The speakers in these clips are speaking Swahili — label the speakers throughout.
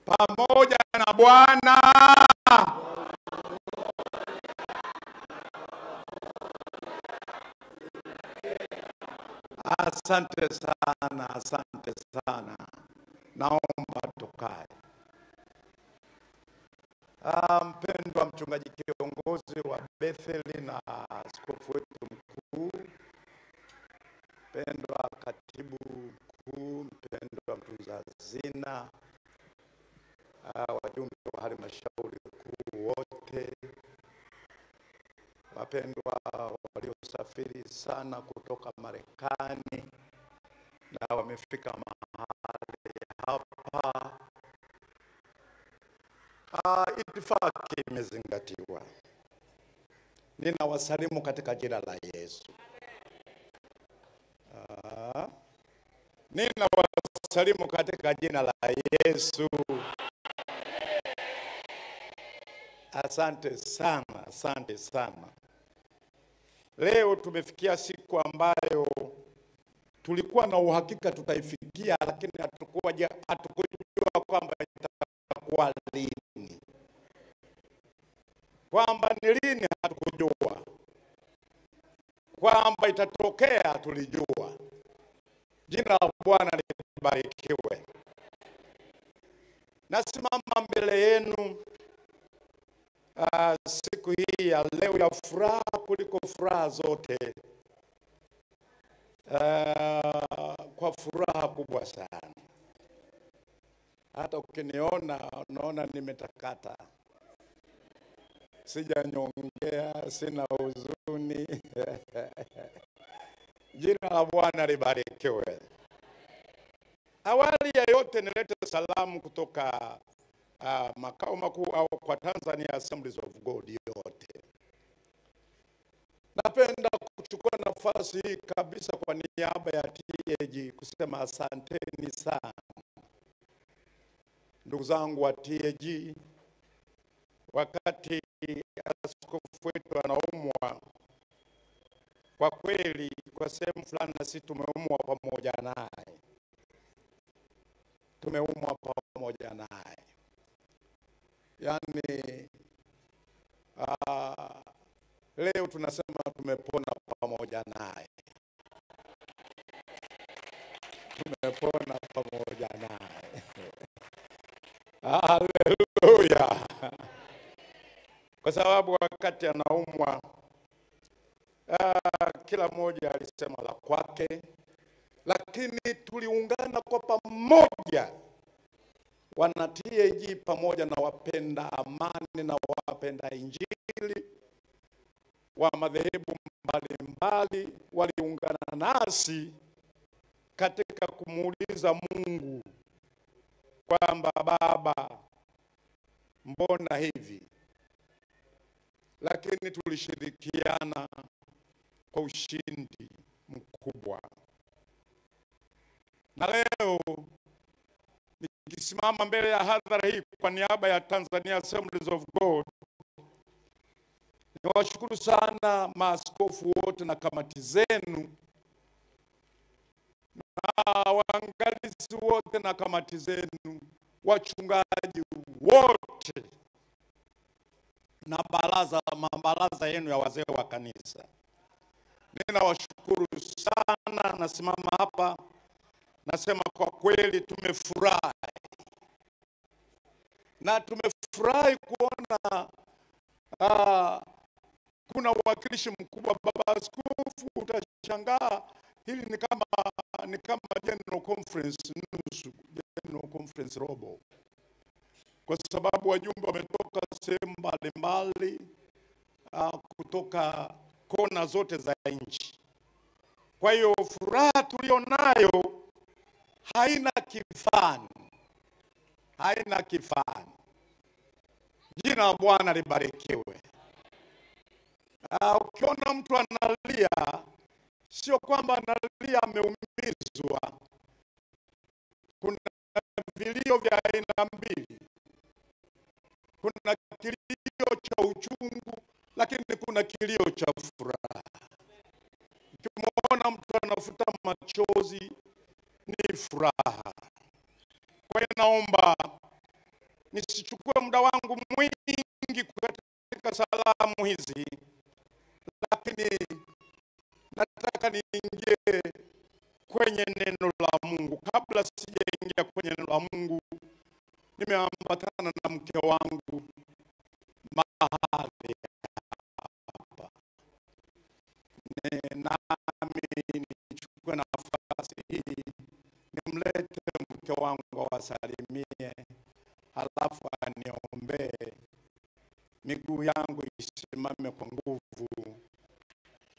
Speaker 1: pamoja na Bwana. Asante sana, asante sana. Naomba tukae. Mpendwa mchungaji kiongozi wa Bethel na askofu wetu mkuu, mpendwa katibu mkuu, mpendwa mtunza hazina, wajumbe wa halmashauri kuu wote, wapendwa waliosafiri sana kutoka Marekani na wamefika mahali hapa. Itifaki imezingatiwa. Ninawasalimu katika jina la Yesu. Ninawasalimu katika jina la Yesu. Asante sana, asante sana. Leo tumefikia siku ambayo tulikuwa na uhakika tutaifikia, lakini hatukujua kwamba itakuwa lini. Kwamba ni lini hatukujua. Kwamba itatokea tulijua. Jina la Bwana libarikiwe. Nasimama mbele yenu siku hii ya leo ya furaha kuliko furaha zote. Kwa furaha kubwa sana. Hata ukiniona unaona nimetakata. Sijanyongea, sina huzuni. Jina la Bwana libarikiwe. Awali ya yote nilete salamu kutoka makao makuu au kwa Tanzania Assemblies of God yote. Napenda kuchukua nafasi hii kabisa kwa niaba ya TAG kusema asanteni sana. Ndugu zangu wa TAG, wakati askofu wetu anaumwa, kwa kweli kwa sehemu fulani na sisi tumeumwa pamoja naye. Tumeumwa pamoja naye. Yaani leo tunasema tumepona pamoja naye. Tumepona pamoja naye. Haleluya. Kwa sababu wakati anaumwa kila mmoja alisema la kwake, lakini tuliungana kwa pamoja, wana TAG pamoja na wapenda amani na wapenda Injili wa madhehebu mbalimbali waliungana nasi katika kumuuliza Mungu kwamba Baba, mbona hivi? Lakini tulishirikiana kwa ushindi mkubwa. Na leo nikisimama mbele ya hadhara hii kwa niaba ya Tanzania Assemblies of God, niwashukuru sana maaskofu wote na kamati zenu, na waangalizi wote na kamati zenu, wachungaji wote na mabaraza yenu ya wazee wa kanisa. Ninawashukuru sana. Nasimama hapa nasema kwa kweli tumefurahi. Na tumefurahi kuona kuna uwakilishi mkubwa. Baba Askofu, utashangaa hili ni kama general conference nusu, general conference robo. Kwa sababu wajumbe wametoka sehemu mbalimbali, kutoka kona zote za nchi. Kwa hiyo furaha tulionayo haina kifani. Haina kifani. Jina la Bwana libarikiwe. Ukiona mtu analia, sio kwamba analia ameumizwa. Kuna vilio vya aina mbili. Kuna kilio cha uchungu, lakini kuna kilio cha furaha. Ukimwona mtu anafuta machozi, ni furaha. Kwa hiyo naomba nisichukue muda wangu mwingi katika salamu hizi, lakini nataka niingie kwenye neno la Mungu. Kabla sijaingia kwenye neno la Mungu, nimeambatana na mke wangu mahali hapa. Nami nichukue nafasi hii nimlete mke wangu awasalimie, halafu aniombee, miguu yangu isimame kwa nguvu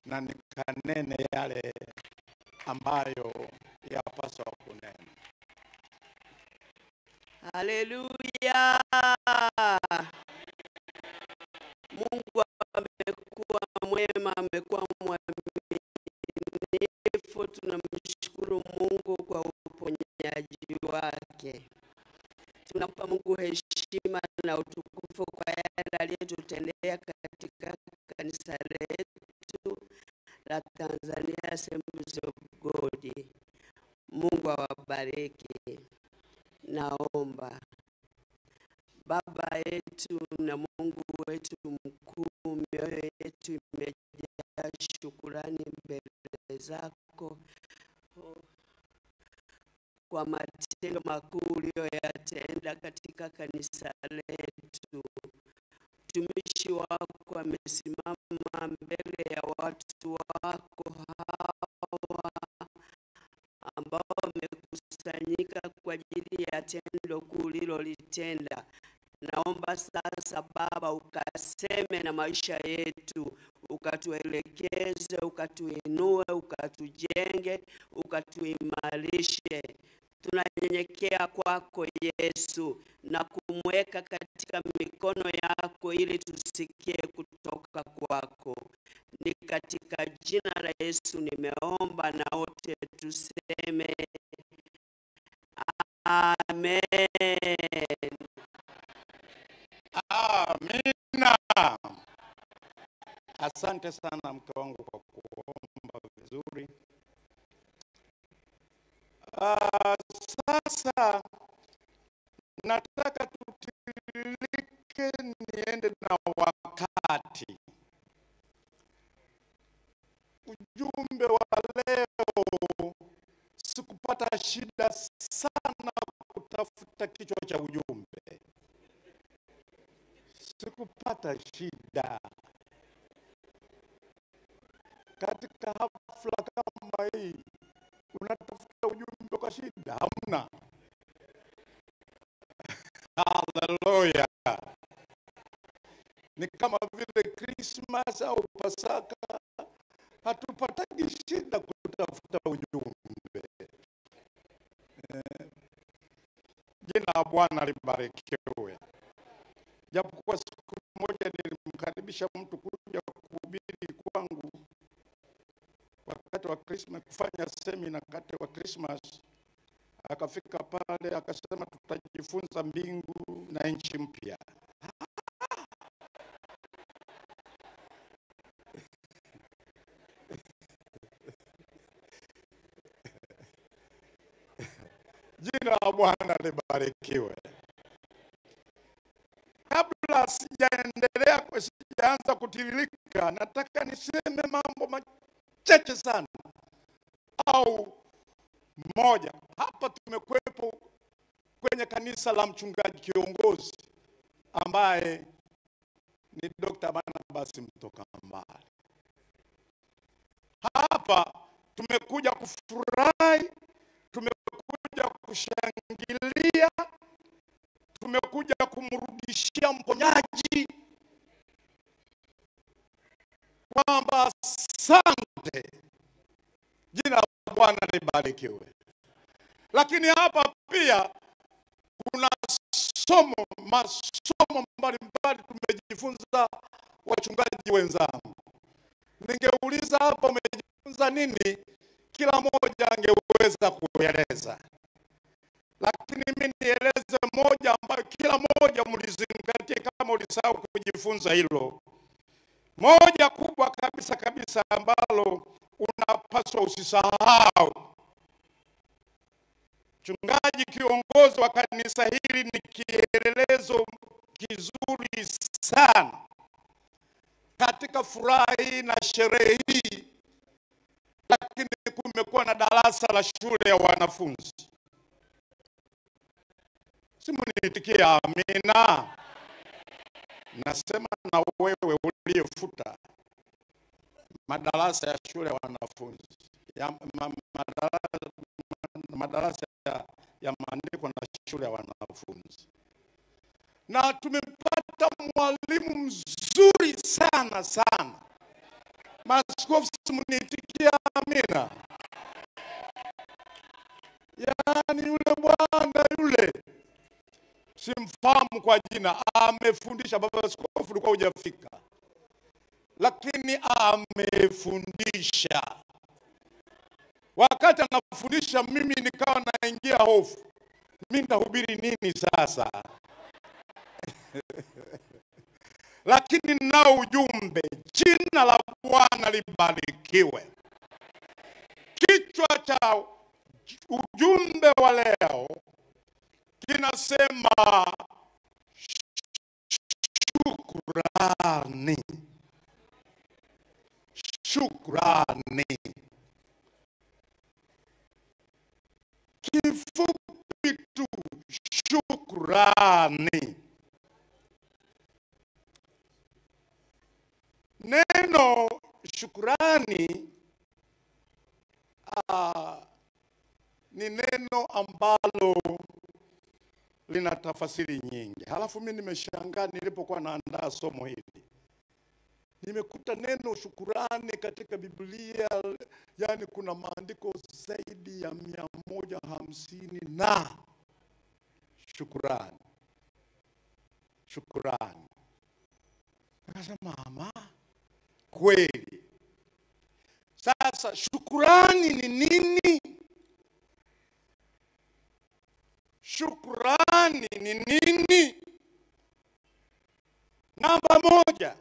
Speaker 1: na nikanene yale ambayo yapaswa kunena.
Speaker 2: Haleluya. Mungu amekuwa mwema, amekuwa mwaminifu. Tunamshukuru Mungu kwa uponyaji wake. Tunampa Mungu heshima na utukufu kwa yale aliyotutendea katika kanisa letu la Tanzania Assemblies of God. Mungu awabariki. Naomba. Baba yetu na Mungu wetu mkuu, mioyo yetu imejaa shukrani mbele zako kwa matendo makuu uliyoyatenda katika kanisa letu. Mtumishi wako amesimama mbele ya watu wako hawa ambao wamekusanyika kwa ajili ya tendo kuu ulilolitenda. Naomba sasa Baba ukaseme na maisha yetu, ukatuelekeze, ukatuinue, ukatujenge, ukatuimarishe. Tunanyenyekea kwako Yesu na kumweka katika mikono yako ili tusikie kutoka kwako. Ni katika jina la Yesu nimeomba na wote tuseme amen.
Speaker 1: Amina. Asante sana mke wangu kwa kuomba vizuri. Sasa nataka tutilike niende na wakati. Ujumbe wa leo sikupata shida sana kutafuta kichwa cha ujumbe. Sikupata shida. Katika hafla kama hii unatafuta ujumbe kwa shida? Hamna. Haleluya. Ni kama vile Christmas au Pasaka, hatupataki shida kutafuta ujumbe. Jina la Bwana libarikiwe. Japokuwa siku moja nilimkaribisha mtu kuja kuhubiri kwangu wakati wa Christmas, kufanya semina wakati wa Christmas. Akafika pale akasema tutajifunza mbingu na nchi mpya. Jina la Bwana libarikiwe. Kabla sijaanza kutiririka, nataka niseme mambo machache sana au moja. Hapa tumekuwepo kwenye kanisa la mchungaji kiongozi ambaye ni Dr. Barnabas Mtokambali. Hapa tumekuja kufurahi, tumekuja kushangilia, tumekuja kumrudishia mponyaji kwamba asante. Jina la Bwana libarikiwe. Lakini hapa pia kuna masomo mbalimbali tumejifunza wachungaji wenzangu. Ningeuliza hapa umejifunza nini, kila mmoja angeweza kueleza. Lakini mimi nieleze moja ambayo kila mmoja mlizingatie kama ulisahau kujifunza hilo. Moja kubwa kabisa ambalo unapaswa usisahau. Mchungaji kiongozi wa kanisa hili ni kielelezo kizuri sana katika furaha hii na sherehe hii, lakini kumekuwa na darasa la shule ya wanafunzi. Simuniitikie amina. Nasema na wewe uliyefuta madarasa ya shule ya wanafunzi, madarasa ya maandiko na shule ya wanafunzi. Na tumepata mwalimu mzuri sana sana. Maaskofu, simuniitikia amina. Yaani yule bwana yule, simfahamu kwa jina, amefundisha. Baba askofu ulikuwa hujafika, lakini amefundisha. Wakati anafundisha mimi nikawa naingia hofu. Mimi nitahubiri nini sasa? Lakini nao ujumbe. Jina la Bwana libarikiwe. Kichwa cha ujumbe wa leo kinasema shukrani. Shukrani. Kifupi tu, shukrani. Neno shukrani ni neno ambalo lina tafasiri nyingi. Halafu mimi nimeshangaa nilipokuwa naandaa somo hili. Nimekuta neno shukrani katika Biblia, yani kuna maandiko zaidi ya 150 na shukrani. Shukrani. Nikasema mama, kweli. Sasa shukrani ni nini? Shukrani ni nini? Namba moja,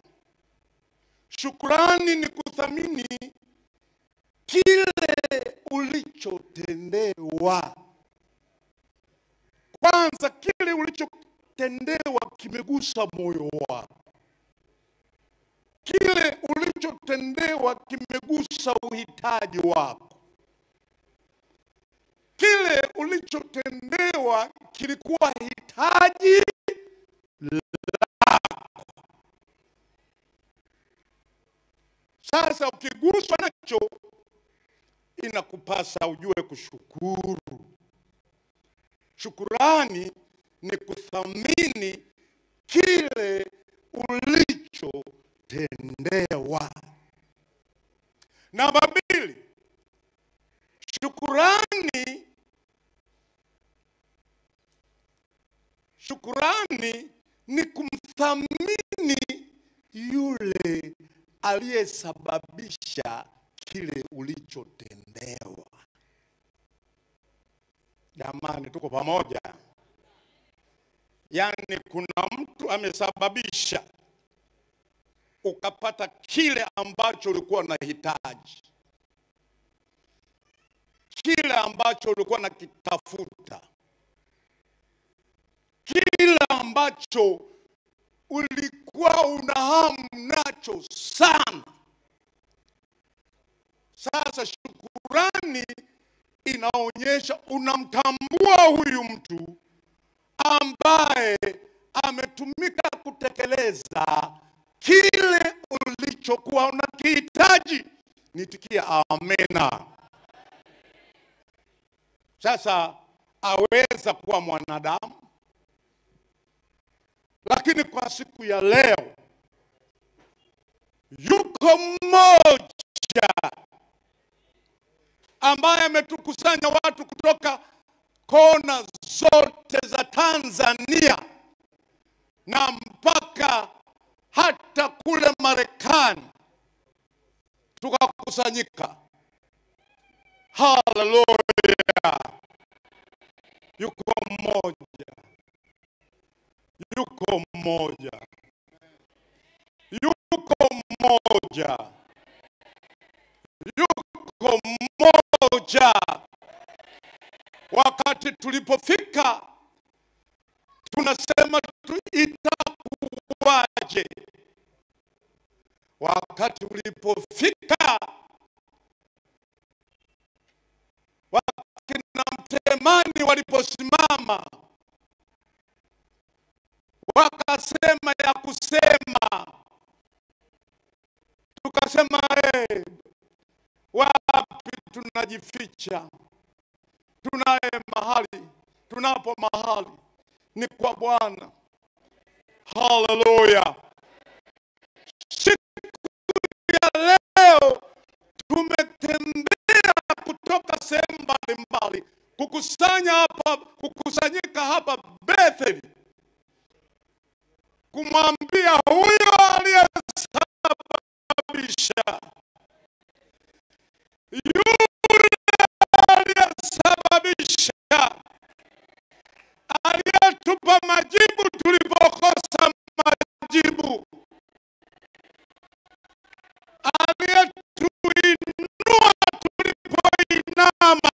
Speaker 1: shukrani ni kuthamini kile ulichotendewa. Kwanza, kile ulichotendewa kimegusa moyo wako. Kile ulichotendewa kimegusa uhitaji wako. Kile ulichotendewa kilikuwa hitaji lako. Sasa ukiguswa nacho, inakupasa ujue kushukuru. Shukurani ni kuthamini kile ulichotendewa. Namba mbili, shukurani ni kumthamini yule aliyesababisha kile ulichotendewa. Jamani, tuko pamoja? Yani kuna mtu amesababisha ukapata kile ambacho ulikuwa unahitaji, kile ambacho ulikuwa unakitafuta, kile ambacho ulikuwa una hamu nacho sana. Sasa shukurani inaonyesha unamtambua huyu mtu ambaye ametumika kutekeleza kile ulichokuwa unakihitaji. Nitikia amena. Sasa aweza kuwa mwanadamu, lakini kwa siku ya leo yuko mmoja ambaye ametukusanya watu kutoka kona zote za Tanzania na mpaka hata kule Marekani tukakusanyika. Haleluya. Yuko mmoja. Yuko mmoja. Yuko mmoja. Yuko mmoja. Wakati tunasema itakuwaje? Wakati ulipofika, wakina mtemani waliposimama wakasema ya kusema, tukasema wapi tunajificha? Tunapo mahali ni kwa Bwana. Haleluya! Siku ya leo tumetembea kutoka sehemu mbalimbali kukusanyika hapa Bethel, kumwambia huyo aliyesababisha, yule aliyesababisha, aliyetupa majibu tulipokosa majibu, aliyetuinua tulipoinama,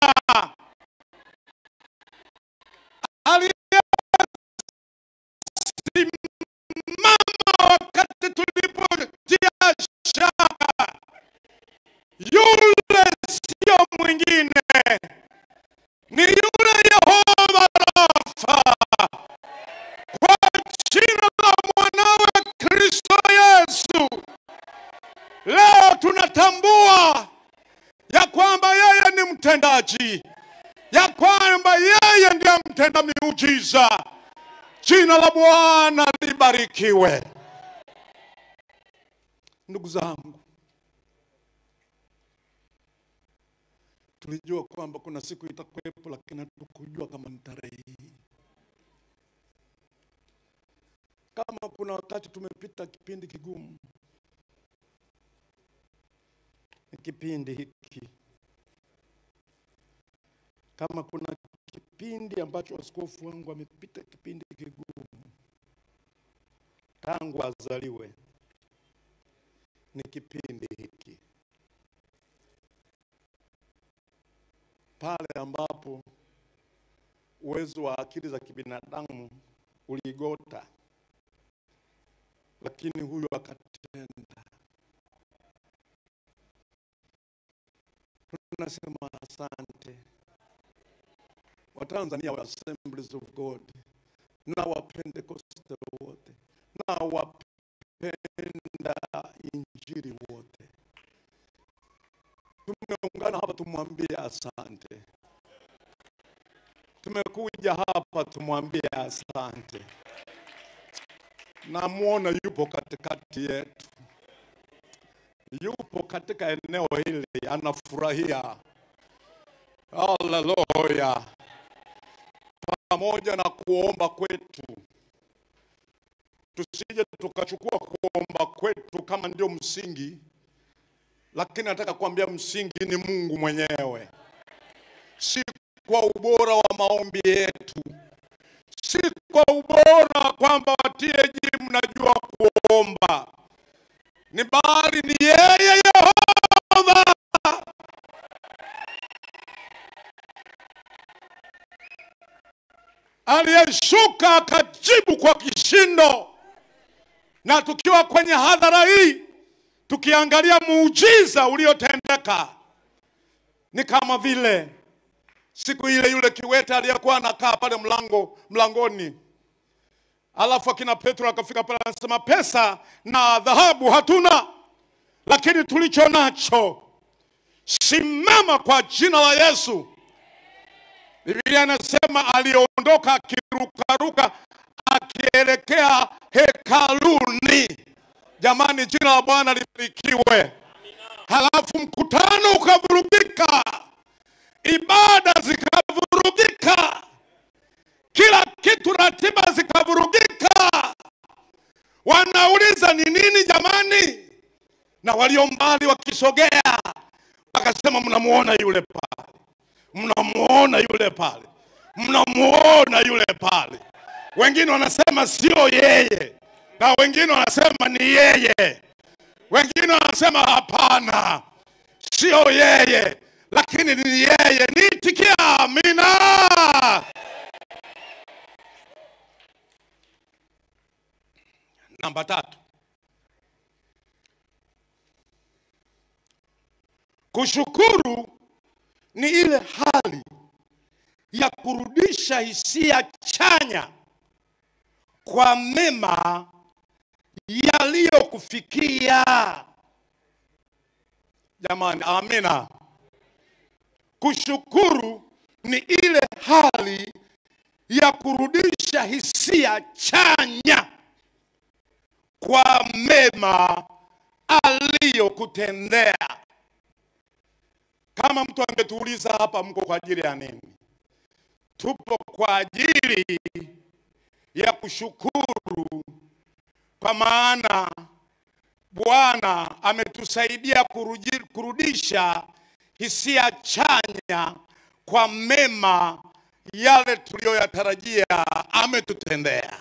Speaker 1: aliyesimama wakati tulipotia shaka, yule sio mwingine, ni yule Yehova Rafa. Kwa jina la mwanawe Kristo Yesu, leo tunatambua ya kwamba yeye ni mtendaji, ya kwamba yeye ndiye mtenda miujiza. Jina la Bwana libarikiwe. Ndugu zangu, tulijua kwamba kuna siku itakuwepo, lakini hatukujua kama ni tarehe hii. Kama kuna wakati tumepita kipindi kigumu, ni kipindi hiki. Kama kuna kipindi ambacho askofu wangu amepita kipindi kigumu tangu azaliwe, ni kipindi hiki, pale ambapo uwezo wa akili za kibinadamu uligota, lakini huyo akatenda. Tunasema asante Watanzania wa Assemblies of God na wa Pentecostal wote na wapenda injili wote. Tumeungana hapa tumwambie asante. Tumekuja hapa tumwambie asante. Namuona yupo katikati yetu, yupo katika eneo hili, anafurahia. Haleluya! Pamoja na kuomba kwetu, tusije tukachukua kuomba kwetu kama ndio msingi, lakini nataka kuambia msingi ni Mungu mwenyewe. Si kwa ubora wa maombi yetu, si kwa ubora kwamba watieji mnajua kuomba, ni bali ni yeye Yehova aliyeshuka akajibu kwa kishindo. Na tukiwa kwenye hadhara hii tukiangalia muujiza uliotendeka, ni kama vile siku ile yule kiwete aliyekuwa anakaa pale mlangoni, alafu akina Petro akafika pale anasema, pesa na dhahabu hatuna, lakini tulicho nacho simama kwa jina la Yesu. Biblia inasema aliondoka akirukaruka akielekea hekaluni. Jamani, jina la Bwana libarikiwe. Halafu mkutano ukavurugika, ibada zikavurugika, kila kitu, ratiba zikavurugika. Wanauliza ni nini jamani? Na walio mbali wakisogea wakasema, mnamuona yule pale, mnamuona yule pale, mnamuona yule pale. Wengine wanasema sio yeye, na wengine wanasema ni yeye. Wengine wanasema hapana, sio yeye, lakini ni yeye. Nitikia amina. Namba 3, kushukuru ni ile hali ya kurudisha hisia chanya kwa mema yaliyokufikia. Jamani, amina. Kushukuru ni ile hali ya kurudisha hisia chanya kwa mema aliyokutendea. Kama mtu angetuuliza hapa, mko kwa ajili ya nini? Tupo kwa ajili ya kushukuru, kwa maana Bwana ametusaidia kurudisha hisia chanya kwa mema yale tuliyoyatarajia ametutendea.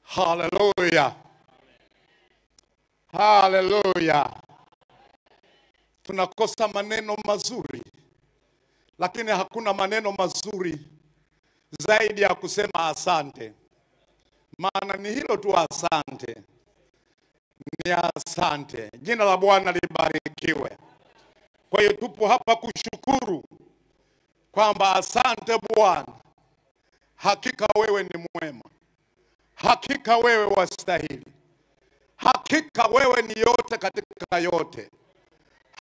Speaker 1: Haleluya, haleluya. Tunakosa maneno mazuri, lakini hakuna maneno mazuri zaidi ya kusema asante. Maana ni hilo tu, asante, ni asante. Jina la Bwana libarikiwe. Kwa hiyo tupo hapa kushukuru kwamba asante Bwana, hakika wewe ni mwema, hakika wewe wastahili, hakika wewe ni yote katika yote,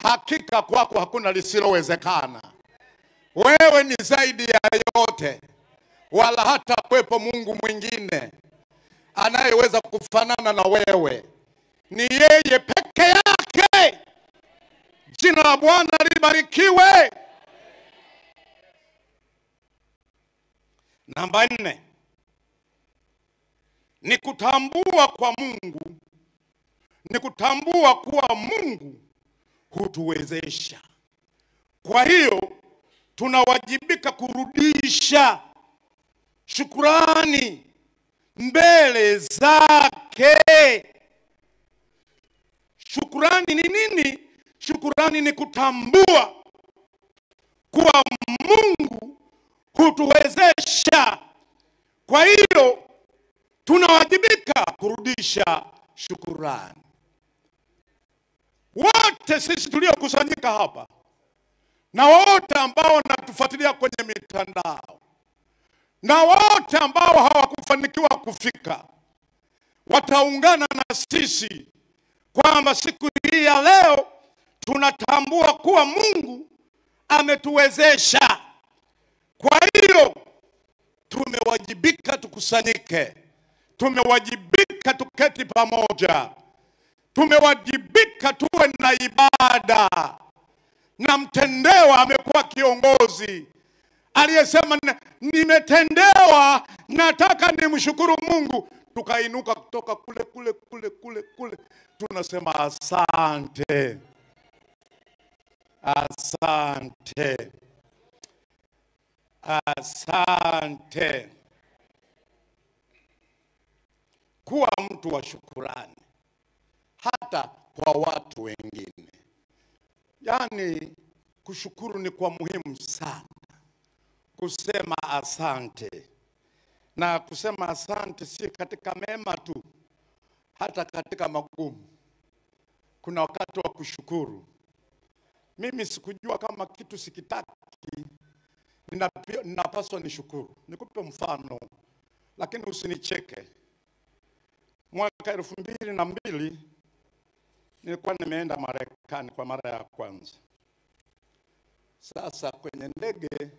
Speaker 1: hakika kwako hakuna lisilowezekana. Wewe ni zaidi ya yote, wala hata kwepo Mungu mwingine anayeweza kufanana na wewe. Ni yeye peke yake. Jina la Bwana libarikiwe. Namba 4, ni kutambua kwa Mungu, ni kutambua kuwa Mungu hutuwezesha. Kwa hiyo tunawajibika kurudisha shukrani mbele zake. Shukrani ni nini? Shukrani ni kutambua kuwa Mungu hutuwezesha. Kwa hiyo tunawajibika kurudisha shukrani. Wote sisi tuliokusanyika hapa na wote ambao wanatufuatilia kwenye mitandao na wote ambao hawakufanikiwa kufika, wataungana na sisi kwamba siku hii ya leo tunatambua kuwa Mungu ametuwezesha. Kwa hiyo tumewajibika tukusanyike, tumewajibika tuketi pamoja, tumewajibika tuwe na ibada. Na mtendewa amekuwa kiongozi aliyesema nimetendewa, nataka nimshukuru Mungu. Tukainuka kutoka kule tunasema asante, asante, asante. Kuwa mtu wa shukurani hata kwa watu wengine. Yaani kushukuru ni kwa muhimu sana. Kusema asante. Na kusema asante si katika mema tu, hata katika magumu kuna wakati wa kushukuru. Mimi sikujua kama kitu sikitaki ninapaswa nishukuru. Nikupe mfano, lakini usinicheke. Mwaka 2002 nilikuwa nimeenda Marekani kwa mara ya kwanza. Sasa kwenye ndege,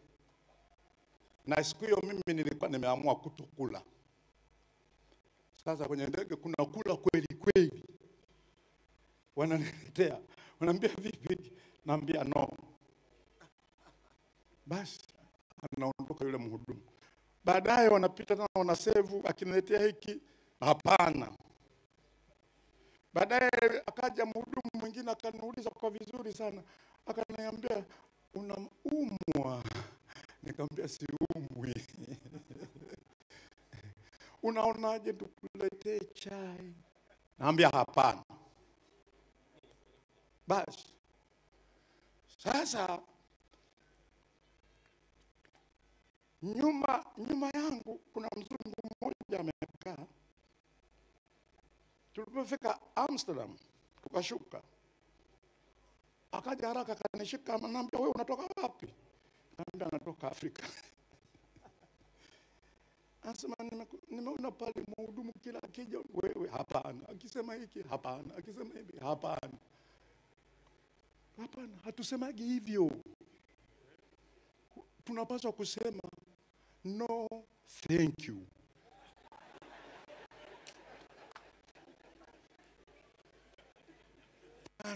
Speaker 1: na siku hiyo mimi nilikuwa nimeamua kutokula. Sasa kwenye ndege kuna kula kweli kweli. Wananiletea, wananiambia vipi? Naambia no. Basi anaondoka yule mhudumu. Baadaye wanapita tena wanasevu, akiniletea hiki, hapana. Baadaye akaja mhudumu mwingine akaniuliza kwa vizuri sana, akaniambia unaumwa? Nikamwambia siumwi. Unaonaje tukuletee chai? Naambia hapana. Basi sasa nyuma yangu kuna mzungu mmoja amekaa, Tulipofika Amsterdam tukashuka. Akaja haraka akanishika ananiambia, wewe unatoka wapi? Nikamwambia natoka Afrika. Anasema nimeona pale mhudumu kila akija, wewe hapana. Akisema hiki hapana, akisema hivi hapana. Hapana, hatusemagi hivyo. Tunapaswa kusema no thank you.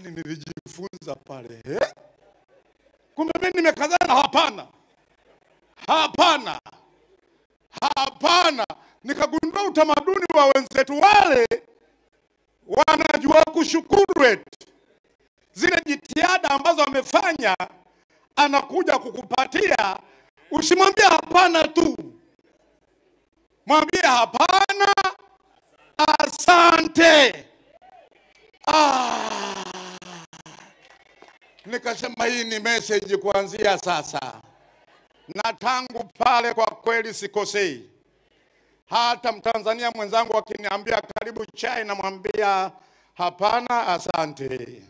Speaker 1: Nilijifunza pale. Kumbe mimi nimekazana hapana. Hapana. Hapana. Nikagundua utamaduni wa wenzetu wale wanajua kushukuru eti. Zile jitihada ambazo wamefanya anakuja kukupatia, usimwambie hapana tu. Mwambie hapana, asante. Nikasema hii ni message kuanzia sasa. Na tangu pale kwa kweli sikosei. Hata Mtanzania mwenzangu akiniambia karibu chai, namwambia hapana, asante.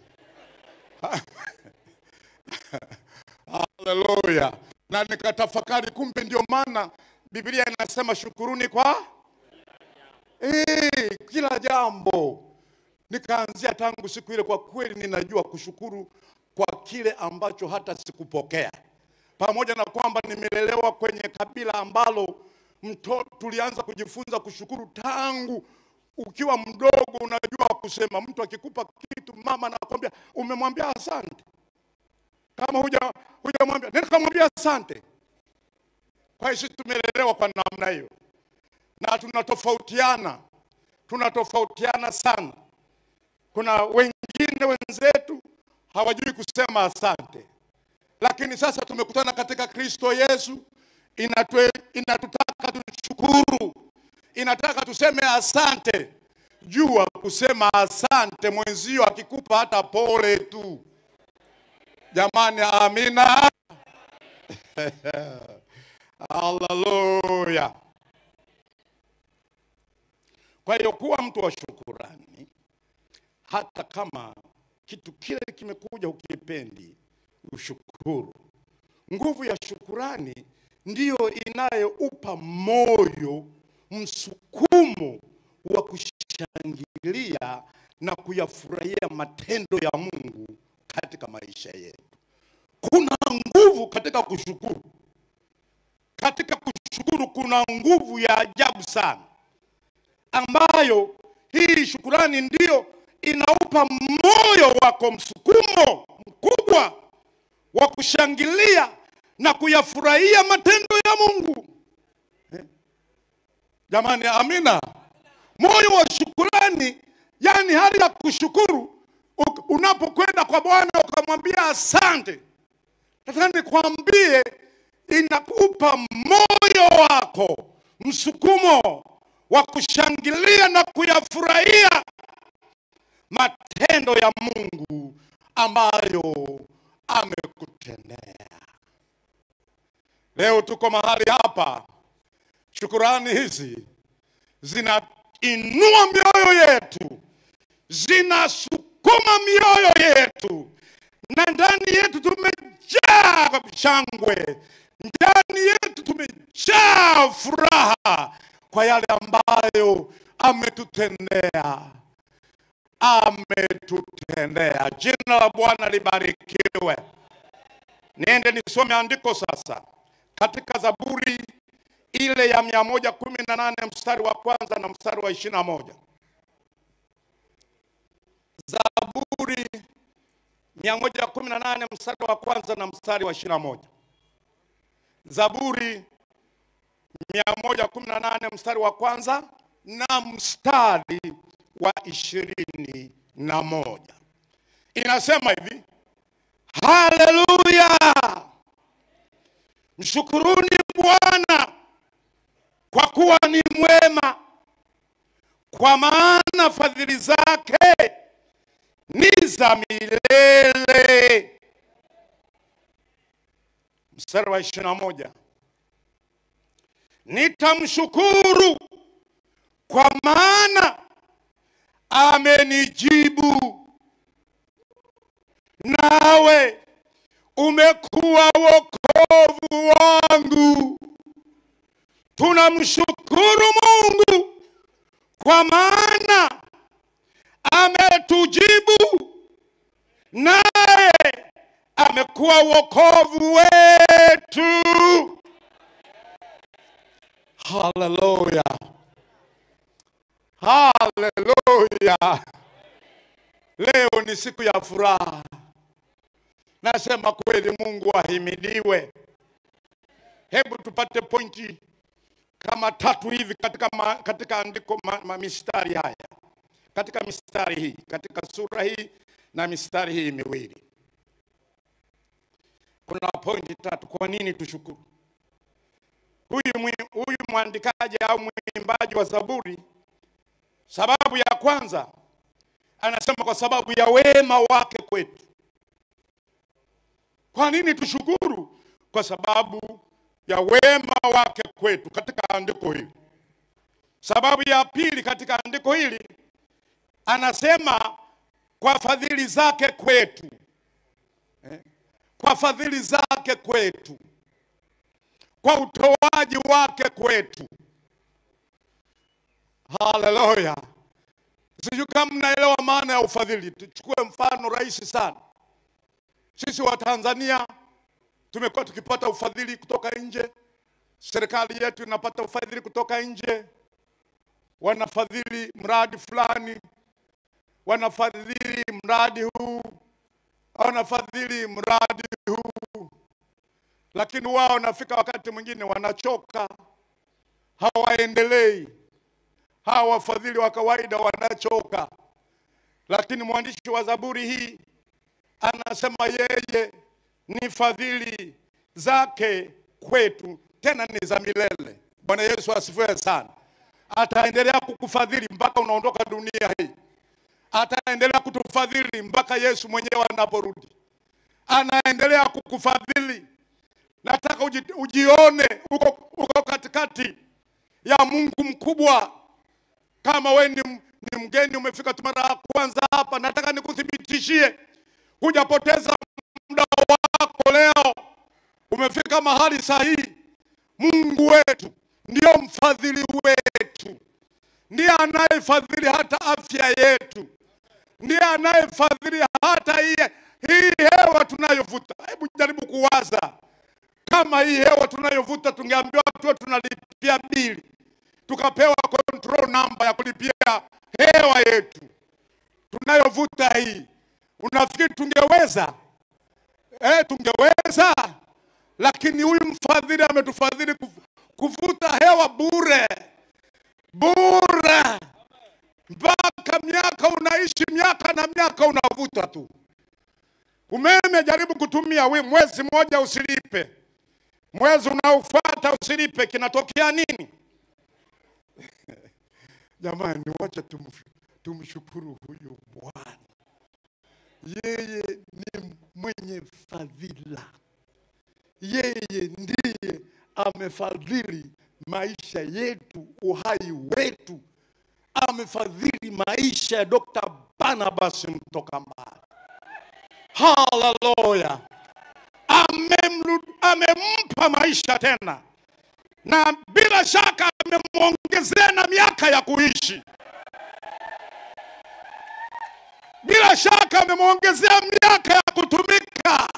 Speaker 1: Hallelujah. Na nikatafakari, kumbe ndio maana Biblia inasema shukuruni kwa kila jambo. Nikaanzia tangu siku ile, kwa kweli ninajua kushukuru kwa kile ambacho hata sikupokea. Pamoja na kwamba nimelelewa kwenye kabila ambalo tulianza kujifunza kushukuru tangu ukiwa mdogo. Unajua kusema, mtu akikupa kitu mama anakuambia umemwambia asante. Kama hujamwambia nikamwambia asante. Kwa hiyo sisi tumelelewa kwa namna hiyo. Na tunatofautiana sana. Kuna wengine wenzetu hawajui kusema asante. Lakini sasa tumekutana katika Kristo Yesu, inatutaka tushukuru. Inataka tuseme asante. Jua kusema asante, mwenzio akikupa hata pole tu. Jamani, amina. Hallelujah. Kwa hiyo kuwa mtu wa shukurani, hata kama kitu kile kimekuja ukipendi, ushukuru. Nguvu ya shukurani ndiyo inayoupa moyo msukumo wa kushangilia na kuyafurahia matendo ya Mungu katika maisha yetu. Kuna nguvu katika kushukuru. Katika kushukuru kuna nguvu ya ajabu sana, ambayo hii shukurani ndiyo inaupa moyo wako msukumo mkubwa wa kushangilia na kuyafurahia matendo ya Mungu. Jamani, amina. Moyo wa shukurani, yani hali ya kushukuru. Unapokwenda kwa Bwana ukamwambia asante, nataka nikwambie, inakupa moyo wako msukumo wa kushangilia na kuyafurahia matendo ya Mungu ambayo amekutendea. Leo tuko mahali hapa, shukurani hizi zinainua mioyo yetu, zinasukuma mioyo yetu, na ndani yetu tumejaa shangwe, ndani yetu tumejaa furaha kwa yale ambayo ametutendea. Jina la Bwana libarikiwe. Niende nisome andiko sasa katika Zaburi ile ya 118 mstari wa kwanza na mstari wa 21. Zaburi 118 mstari wa kwanza na mstari wa 21. Zaburi 118 mstari wa kwanza na mstari wa 21. Inasema hivi: haleluya, mshukuruni Bwana kwa kuwa ni mwema, kwa maana fadhili zake ni za milele. Mstari wa 21. Nitamshukuru kwa maana amenijibu. Nawe umekuwa wokovu wangu. Tunamshukuru Mungu kwa maana ametujibu, naye amekuwa wokovu wetu. Haleluya, haleluya. Leo ni siku ya furaha. Nasema kweli, Mungu ahimidiwe. Hebu tupate pointi kama 3 hivi katika andiko mistari haya. Katika mistari hii, katika sura hii na mistari hii miwili, kuna pointi 3. Kwa nini tushukuru? Huyu mwandikaji au mwimbaji wa Zaburi, sababu ya kwanza anasema kwa sababu ya wema wake kwetu. Kwa nini tushukuru? Kwa sababu ya wema wake kwetu katika andiko hili. Sababu ya pili katika andiko hili anasema kwa fadhili zake kwetu. Kwa fadhili zake kwetu, kwa utoaji wake kwetu. Haleluya. Sijui kama mnaelewa maana ya ufadhili. Tuchukue mfano rahisi sana. Sisi wa Tanzania tumekuwa tukipata ufadhili kutoka nje. Serikali yetu inapata ufadhili kutoka nje. Wanafadhili mradi fulani, wanafadhili mradi huu, wanafadhili mradi huu. Lakini wao nafika wakati mwingine wanachoka, hawaendelei. Hawa wafadhili wa kawaida wanachoka. Lakini mwandishi wa Zaburi hii anasema yeye ni fadhili zake kwetu, tena ni za milele. Bwana Yesu asifiwe sana. Ataendelea kukufadhili mpaka unaondoka dunia hii. Ataendelea kutufadhili mpaka Yesu mwenyewe anaporudi. Anaendelea kukufadhili. Nataka ujione uko katikati ya Mungu mkubwa. Kama wewe ni mgeni umefika tu mara ya kwanza hapa, nataka nikuthibitishie hujapoteza muda wako leo. Umefika mahali sahihi. Mungu wetu ndio mfadhili wetu. Ndiye anayefadhili hata afya yetu. Ndiye anayefadhili hata hii hewa tunayovuta. Hebu jaribu kuwaza. Kama hii hewa tunayovuta tungeambiwa tu tunalipia bili, tukapewa control number ya kulipia hewa yetu tunayovuta hii, unafikiri tungeweza? Tungeweza. Lakini huyu mfadhili ametufadhili kuvuta hewa bure. Bure. Mpaka miaka unaishi, miaka na miaka unavuta tu. Umeme jaribu kutumia mwezi mmoja usilipe. Mwezi unaofuata usilipe, kinatokea nini? Jamani, wacha tumshukuru huyu Bwana. Yeye ni mwenye fadhila. Yeye ndiye amefadhili maisha yetu, uhai wetu. Amefadhili maisha ya Dr. Barnabas Mtokambari. Haleluya. Amempa maisha tena. Na bila shaka amemwongezea na miaka ya kuishi. Bila shaka amemwongezea miaka ya kutumika.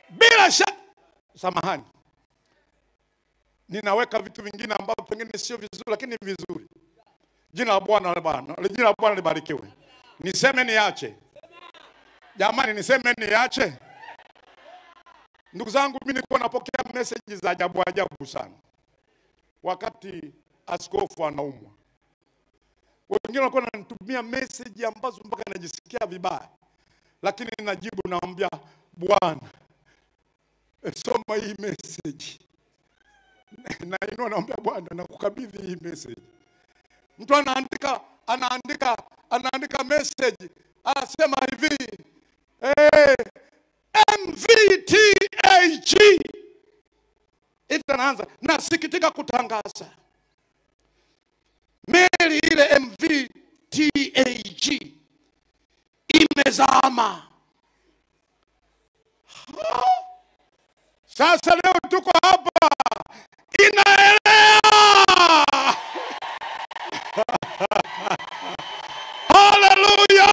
Speaker 1: Bila shaka. Samahani, ninaweka vitu vingine ambavyo pengine sio vizuri, lakini vizuri. Jina la Bwana libarikiwe. Niseme niache? Jamani, niseme niache? Ndugu zangu, mimi nilikuwa napokea message za ajabu sana wakati askofu anaumwa. Wengine walikuwa wananitumia message ambazo mpaka najisikia vibaya, lakini najibu, naambia Bwana, soma hii message. Na naambia Bwana, nakukabidhi hii message. Mtu anaandika message, anasema hivi, MVTAG. Itaanza, nasikitika kutangaza meli meli ile MV TAG imezama. Sasa leo tuko hapa, inaelea. Haleluya!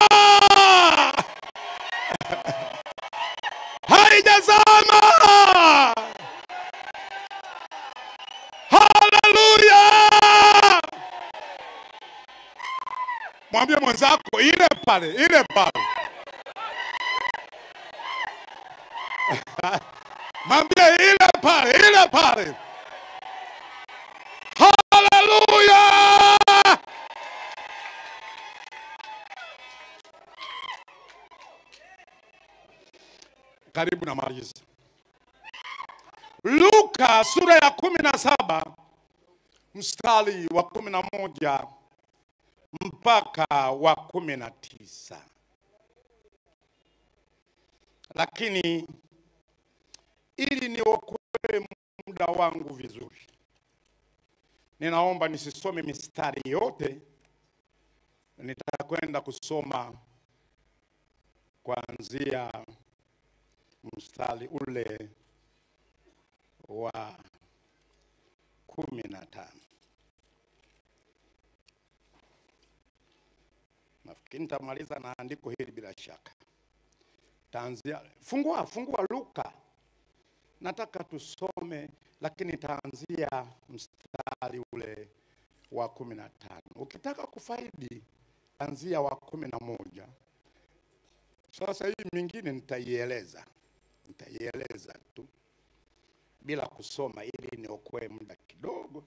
Speaker 1: Haijazama. Haleluya! Mwambie mwenzako ile pale, ile pale. Mwambie ile pale, ile pale. Haleluya! Karibu na maliza. Luka sura ya 17 mstari wa 11 mpaka wa 19. Lakini ili niokoe muda wangu vizuri, ninaomba nisisome mistari yote. Nitakwenda kusoma kuanzia mstari ule wa 15. Nafikiri nitamaliza na andiko hili bila shaka. Taanzia, fungua Luka. Nataka tusome, lakini taanzia mstari ule wa 15. Ukitaka kufaidi, anzia wa 11. Sasa hii mingine nitaieleza tu bila kusoma, ili niokoe muda kidogo.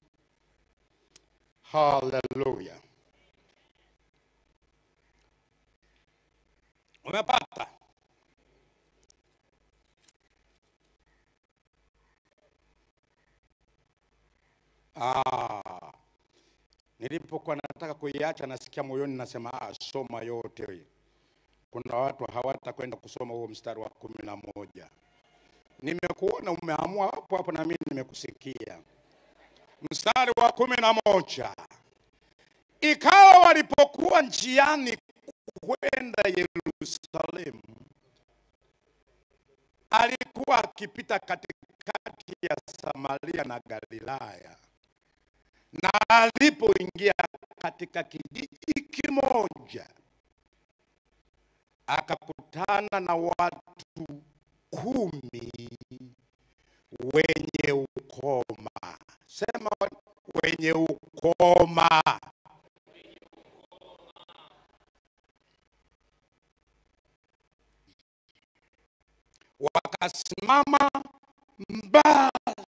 Speaker 1: Hallelujah. Umepata? Nilipokuwa nataka kuiacha, nasikia moyoni nasema soma yote. Kuna watu hawatakwenda kusoma huo mstari wa 11. Nimekuona umeamua hapo na mimi nimekusikia. Mstari wa 11. Ikawa walipokuwa njiani kwenda Yerusalemu, alikuwa akipita katikati ya Samaria na Galilaya. Na alipoingia katika kijiji kimoja, akakutana na watu 10 wenye ukoma. Sema wenye ukoma. Wakasimama mbali,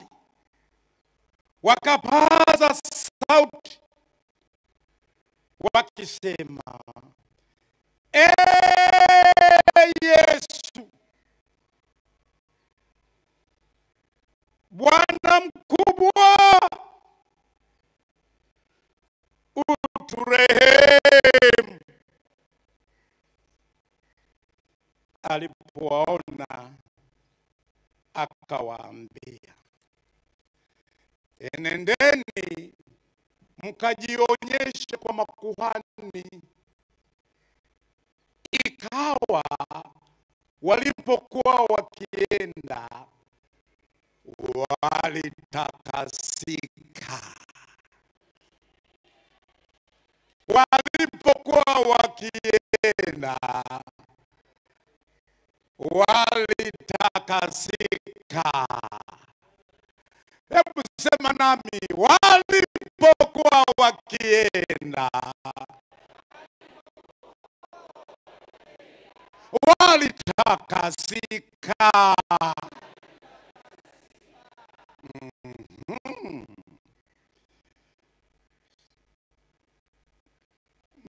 Speaker 1: wakapaza sauti wakisema, Yesu, Bwana mkubwa, uturehemu. Alipowaona akawaambia, enendeni mkajionyeshe kwa makuhani. Ikawa walipokuwa wakienda, walitakasika. Walipokuwa wakienda, walitakasika. Hebu sema nami, walipokuwa wakienda, walitakasika.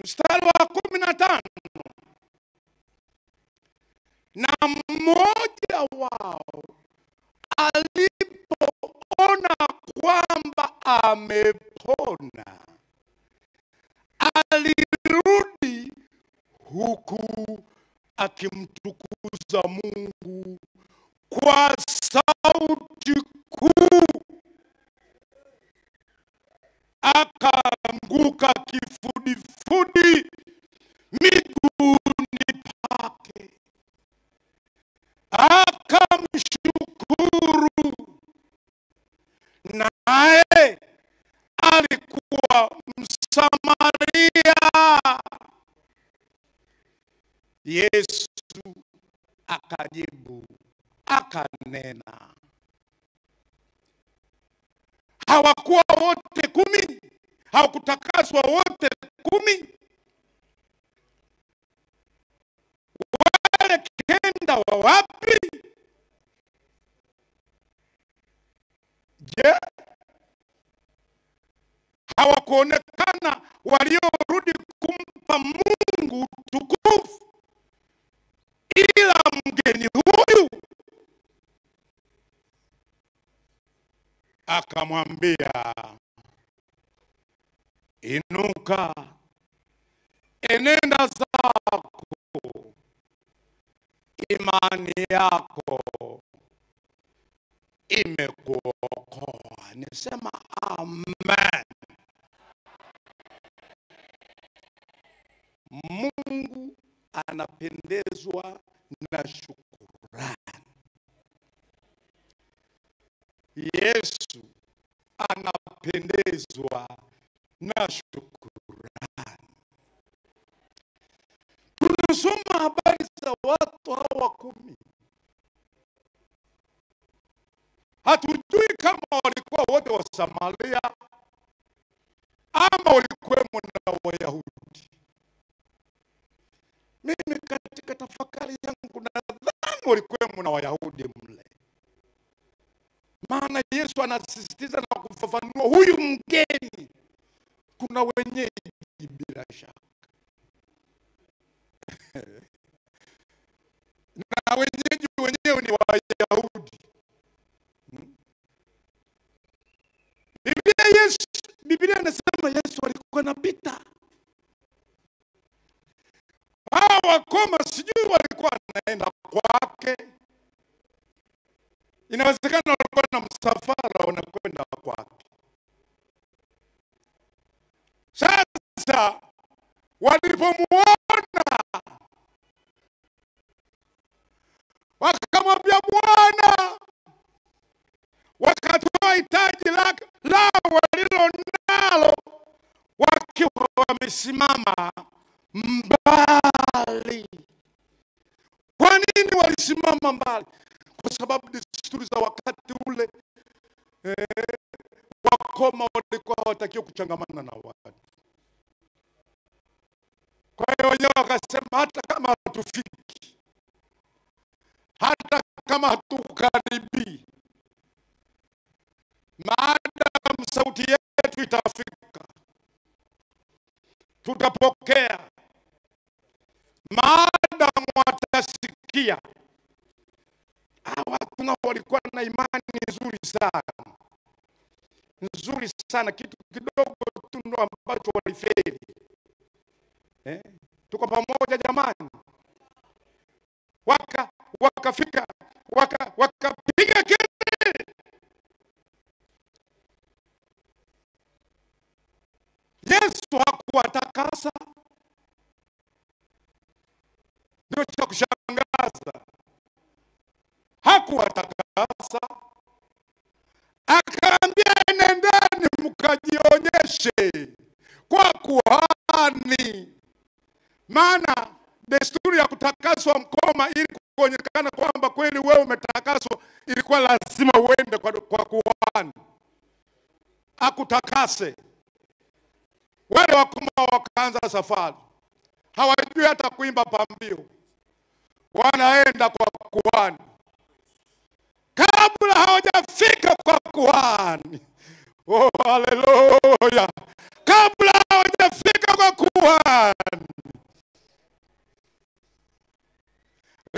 Speaker 1: Mstari wa 15. Na mmoja wao alipoona kwamba amepona, alirudi huku akimtukuza Mungu kwa sauti kuu, akaanguka kifudifudi alikuwa Msamaria. Yesu akajibu akanena. Hawakuwa wote 10? Hawakutakaswa wote 10? Wale 9 wa wapi? Je, hawakuonekana waliorudi kumpa Mungu tukufu ila mgeni huyu? Akamwambia, inuka, enenda zako, imani yako imekuokoa. Nisema amen. Mungu anapendezwa na shukrani. Yesu anapendezwa na shukrani. Tunasoma habari za watu hawa 10. Hatujui kama walikuwa wote wa Samaria ama walikuwemo na Wayahudi. Mimi katika tafakari yangu nadhani walikuwemo na Wayahudi mle. Maana Yesu anasisitiza na kufafanua huyu mgeni kuna wenyeji bila shaka. Na wenyeji wenyewe ni Wayahudi. Biblia inasema Yesu alikuwa anapita. Hawa wakoma sijui walikuwa wanaenda kwake. Inawezekana walikuwa na msafara wanakwenda kwake. Sasa walipomuona wakamwambia Bwana, wakatoa hitaji lao walilo nalo wakiwa wamesimama mbali. Kwa nini walisimama mbali? Kwa sababu desturi za wakati ule, wakoma walikuwa hawatakiwa kuchangamana na watu. Kwa hiyo wenyewe wakasema hata kama hatufiki, hata kama hatukaribii, maadamu sauti yetu itafika, tutapokea. Maadamu watasikia. Watu nao walikuwa na imani nzuri sana. Nzuri sana, kitu kidogo tu ndo ambacho walifeli. Tuko pamoja jamani? Wakafika, wakapiga kelele. Yesu hakuwatakasa. Ndio cha kushangaza. Hakuwatakasa. Akaambia, nendeni mkajionyeshe kwa kuhani. Maana desturi ya kutakaswa mkoma ili kuonekana kwamba kweli wewe umetakaswa, ilikuwa lazima uende kwa kuhani akutakase. Wale wakoma wakaanza safari. Hawajui hata kuimba pambio. Wanaenda kwa kuhani. Kabla hawajafika kwa kuhani. Oh, haleluya. Kabla hawajafika kwa kuhani,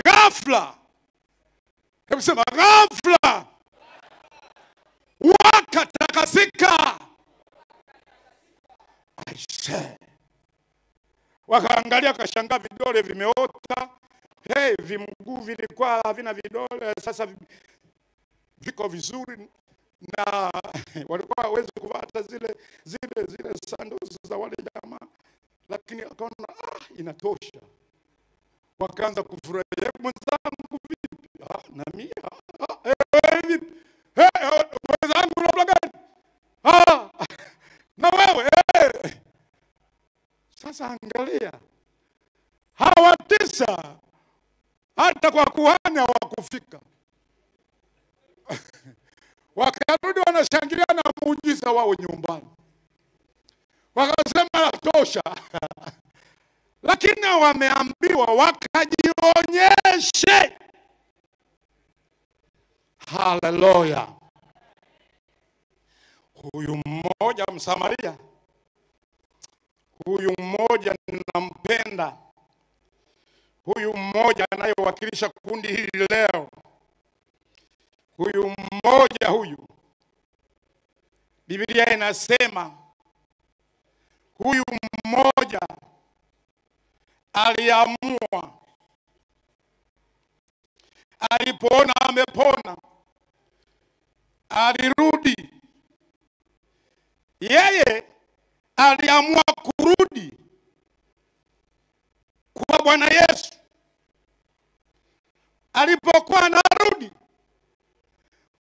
Speaker 1: ghafla, hebu sema ghafla, wakatakasika. Aisee. Wakaangalia, kashangaa, vidole vimeota. Vimguu vilikuwa havina vidole, sasa viko vizuri. Na walikuwa hawezi kuvaa hata zile sandals za wale jamaa, lakini akaona inatosha. Wakaanza kufurahia. Mwenzangu vipi? Na mimi vipi? Mwenzangu unabla gani? Sasa angalia, hawa 9 hata kwa kuhani hawakufika. Wakarudi wanashangilia na muujiza wao nyumbani, wakasema natosha. Lakini wameambiwa wakajionyeshe. Haleluya! Huyu mmoja Msamaria, huyu mmoja ninampenda, huyu mmoja anayewakilisha kundi hili leo, huyu mmoja huyu, Biblia inasema huyu mmoja aliamua, alipoona amepona, alirudi. Yeye aliamua kurudi kwa Bwana Yesu. Alipokuwa anarudi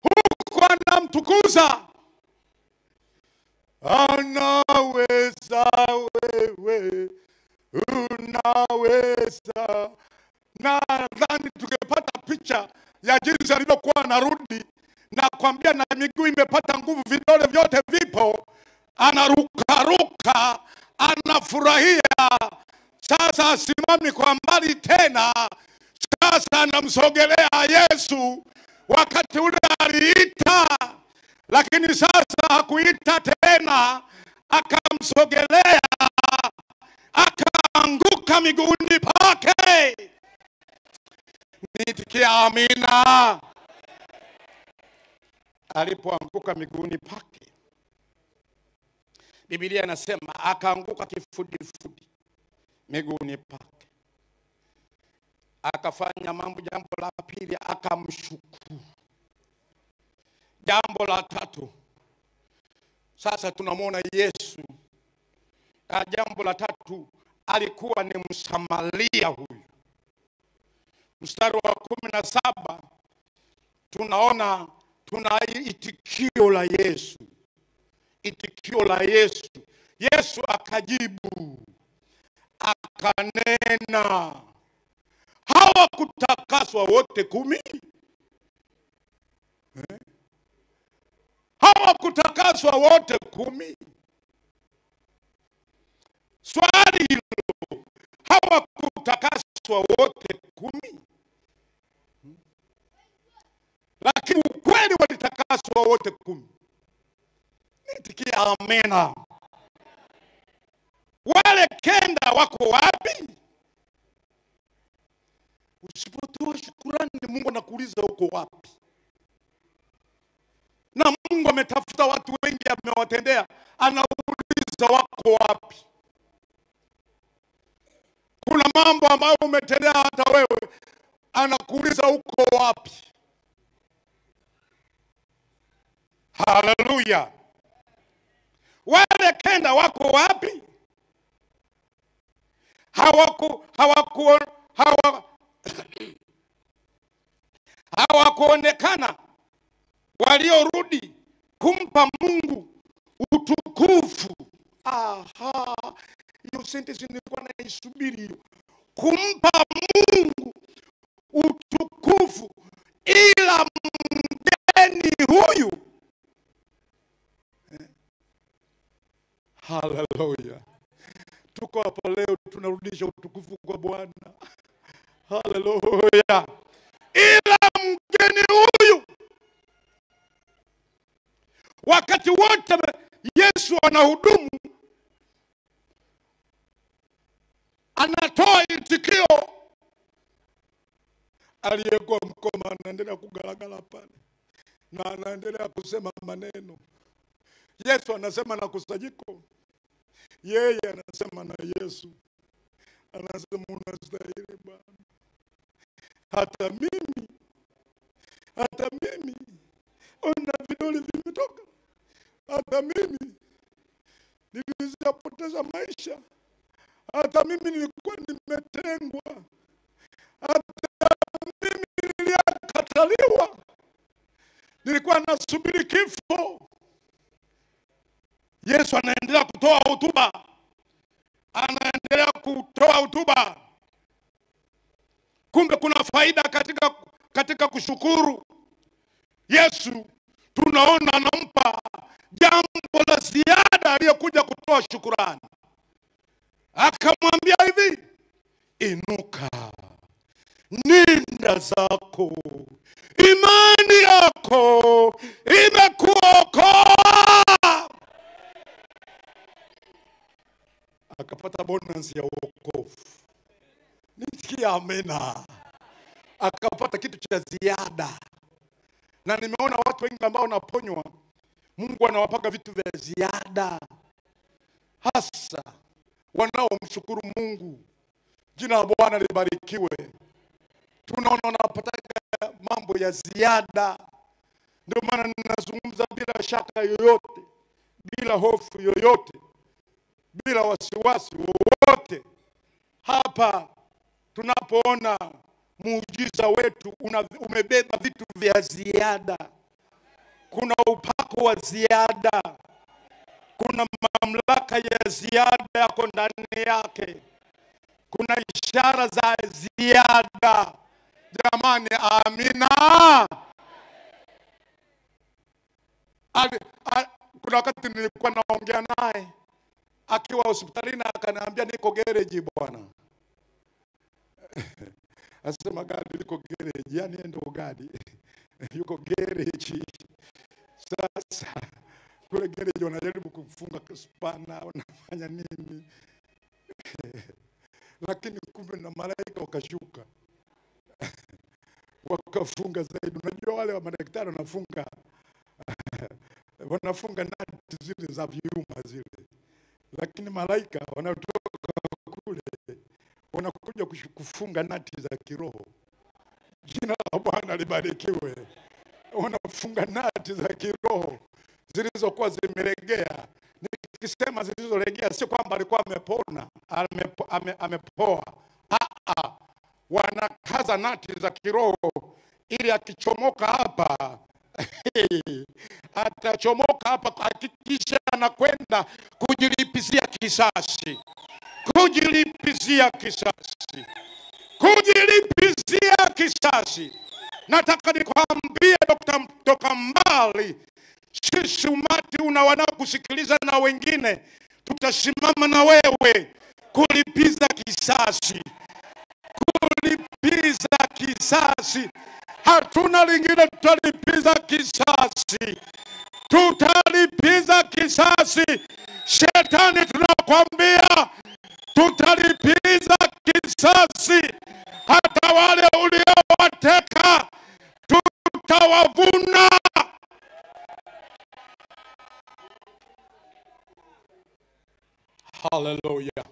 Speaker 1: huko anamtukuza, anaweza wewe, unaweza. Nadhani tukipata picha ya jinsi alivyokuwa anarudi, na kwambia na miguu imepata nguvu, vidole vyote vipo, anaruka, anafurahia. Sasa asimami kwa mbali tena, sasa anamsogelea Yesu. Wakati ule aliita, lakini sasa hakuita tena, akamsogelea, akaanguka miguuni pake. Nitikia amina. Alipoanguka miguuni pake, Biblia inasema akaanguka kifudifudi miguuni pake, akafanya mambo. Jambo la pili, akamshukuru. Jambo la tatu, sasa tunamwona Yesu. Jambo la tatu, alikuwa ni Msamaria huyu. Mstari wa 17 tunaona itikio la Yesu. Itikio la Yesu. Yesu akajibu, akanena. Hawakutakaswa wote 10? Hawakutakaswa wote 10? Swali hilo, hawakutakaswa wote 10? Lakini ukweli walitakaswa wote 10. Nitikia amena. Wale 9 wako wapi? Usipotoa shukrani, Mungu anakuuliza uko wapi? Na Mungu ametafuta watu wengi, amewatendea, anauliza wako wapi? Kuna mambo ambayo umetendea hata wewe, anakuuliza uko wapi? Haleluya! Wale 9 wako wapi? Hawakuonekana. Waliorudi kumpa Mungu utukufu. Aha, hiyo sentence nilikuwa naisubiri hiyo. Kumpa Mungu utukufu, ila mgeni huyu. Haleluya! Tuko hapa leo tunarudisha utukufu kwa Bwana. Haleluya! Ila mgeni huyu. Wakati wote Yesu anahudumu, anatoa itikio. Aliyekuwa mkoma anaendelea kugalagala pale, na anaendelea kusema maneno. Yesu anasema na kusanyiko, yeye anasema na Yesu, anasema unastahili Bwana. Hata mimi ona vidole vimetoka. Hata mimi nilizapoteza maisha. Hata mimi nilikuwa nimetengwa. Hata mimi nilikataliwa. Nilikuwa nasubiri kifo. Yesu anaendelea kutoa hotuba. Anaendelea anaendelea kutoa hotuba. Kumbe kuna faida katika kushukuru. Yesu tunaona anampa jambo la ziada aliyokuja kutoa shukrani. Akamwambia hivi, inuka, nenda zako, imani yako imekuokoa. Akapata bonus ya wokovu. Nisikia amena. Akapata kitu cha ziada. Na nimeona watu wengi ambao wanaponywa, Mungu anawapaka vitu vya ziada, hasa wanaomshukuru Mungu. Jina la Bwana libarikiwe. Tunaona wanapata mambo ya ziada. Ndio maana ninazungumza bila shaka yoyote, bila hofu yoyote, bila wasiwasi wowote. Hapa tunapoona muujiza wetu umebeba vitu vya ziada. Kuna upako wa ziada, kuna mamlaka ya ziada yako ndani yake, kuna ishara za ziada. Jamani, amina. Kuna wakati nilikuwa naongea naye akiwa hospitalini, akaniambia niko garage bwana. Asema gari liko garage, yani ndio gari yuko garage. Sasa kule garage wanajaribu kufunga spana, wanafanya nini? Lakini kumbe na malaika wakashuka wakafunga zaidi. Unajua wale wa madaktari wanafunga nati zile za vyuma zile, lakini malaika wanatoka kule wanakuja kufunga nati za kiroho. Jina la Bwana libarikiwe. Wanafunga nati za kiroho zilizokuwa zimelegea. Nikisema zilizolegea sio kwamba alikuwa amepona, amepoa. Wanakaza nati za kiroho ili akichomoka hapa atachomoka hapa, hakikisha anakwenda kujilipizia kisasi. Kujilipizia kisasi. Kujilipizia kisasi. Nataka nikwambie toka mbali, sisi umati wanaokusikiliza na wengine, tutasimama na wewe kulipiza kisasi. Kulipiza kisasi. Hatuna lingine, tutalipiza kisasi. Tutalipiza kisasi. Shetani tunakwambia, tutalipiza kisasi. Hata wale uliowateka tutawavuna. Hallelujah.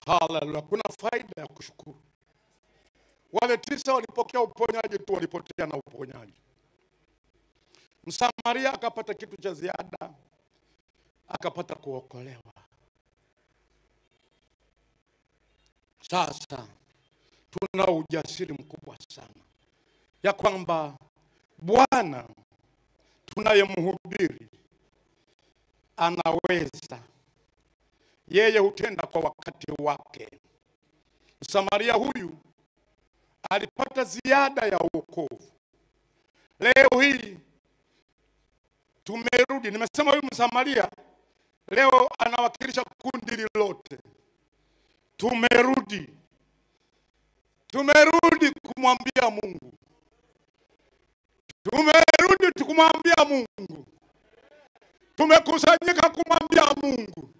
Speaker 1: Hallelujah. Kuna faida ya kushukuru. Wale 9 walipokea uponyaji tu, walipotea na uponyaji. Msamaria akapata kitu cha ziada, akapata kuokolewa. Sasa tuna ujasiri mkubwa sana ya kwamba Bwana tunayemhubiri anaweza. Yeye hutenda kwa wakati wake. Msamaria huyu alipata ziada ya wokovu. Leo hii tumerudi. Nimesema huyu Msamaria leo anawakilisha kundi lote. Tumerudi kumwambia Mungu. Tumerudi kumwambia Mungu. Tumekusanyika kumwambia Mungu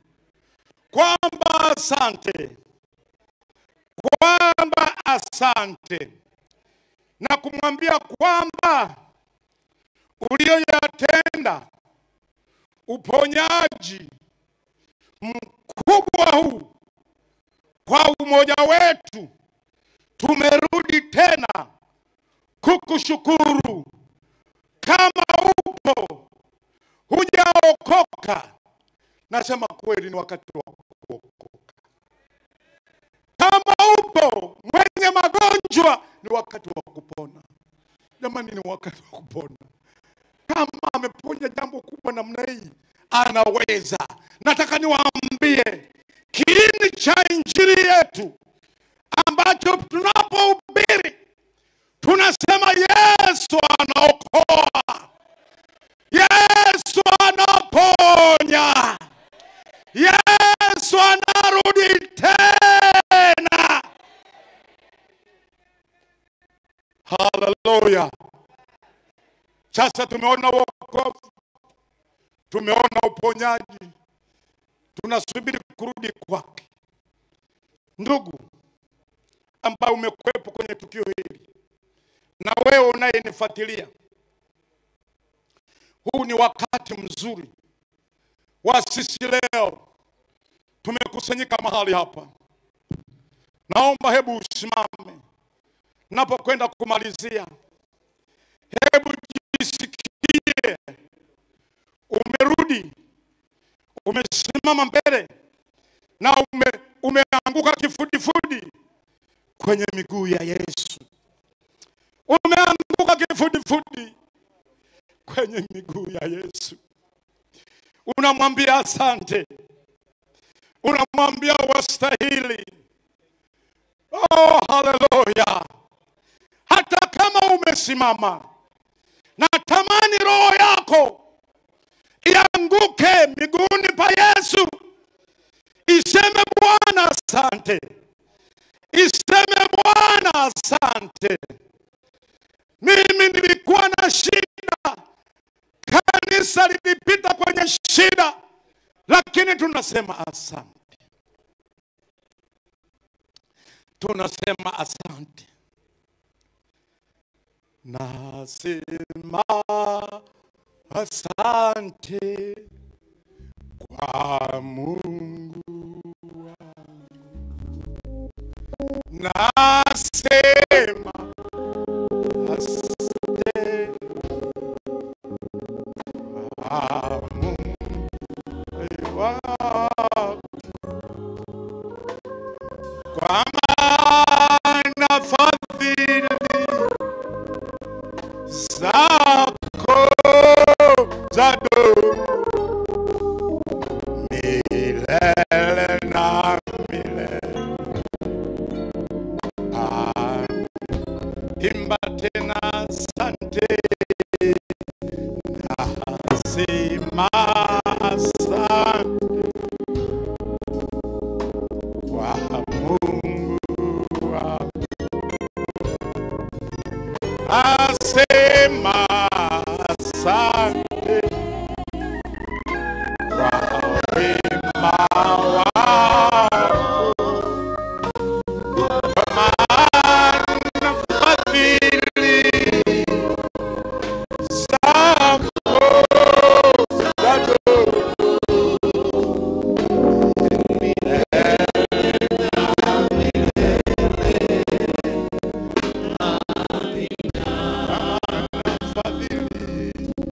Speaker 1: kwamba asante. Kwamba asante. Na kumwambia kwamba ulioyatenda, uponyaji mkubwa huu kwa umoja wetu, tumerudi tena kukushukuru. Kama upo hujaokoka, nasema kweli ni wakati wa kuokoka. Kama upo mwenye magonjwa, ni wakati wa kupona. Jamani, ni wakati wa kupona. Kama ameponya jambo kubwa namna hii, anaweza. Nataka niwaambie, kila kiini cha injili yetu ambacho tunapohubiri tunasema Yesu anaokoa, Yesu anaponya, Yesu anarudi tena. Haleluya. Sasa tumeona wokovu, tumeona uponyaji, tunasubiri kurudi kwake. Ndugu ambaye umekwepo kwenye tukio hili, na wewe unayenifuatilia, huu ni wakati mzuri wa sisi leo tumekusanyika mahali hapa. Naomba hebu usimame napokwenda kumalizia. Hebu jisikie umerudi, umesimama mbele na umeanguka kifudifudi kwenye miguu ya Yesu. Umeanguka kifudifudi kwenye miguu ya Yesu. Unamwambia asante, unamwambia wastahili. Oh, haleluya. Hata kama umesimama, natamani roho yako ianguke miguuni pa Yesu, iseme Bwana asante, iseme Bwana asante. Mimi nilikuwa na shida, kanisa lilipita kwenye shida, lakini tunasema asante. Tunasema asante. Nasema asante kwa Mungu wangu. Nasema asante kwa Mungu wangu, kwa maana fadhili zako zadumu milele na milele. Imba tena asante. Nasema asante kwa Mungu wangu. Asema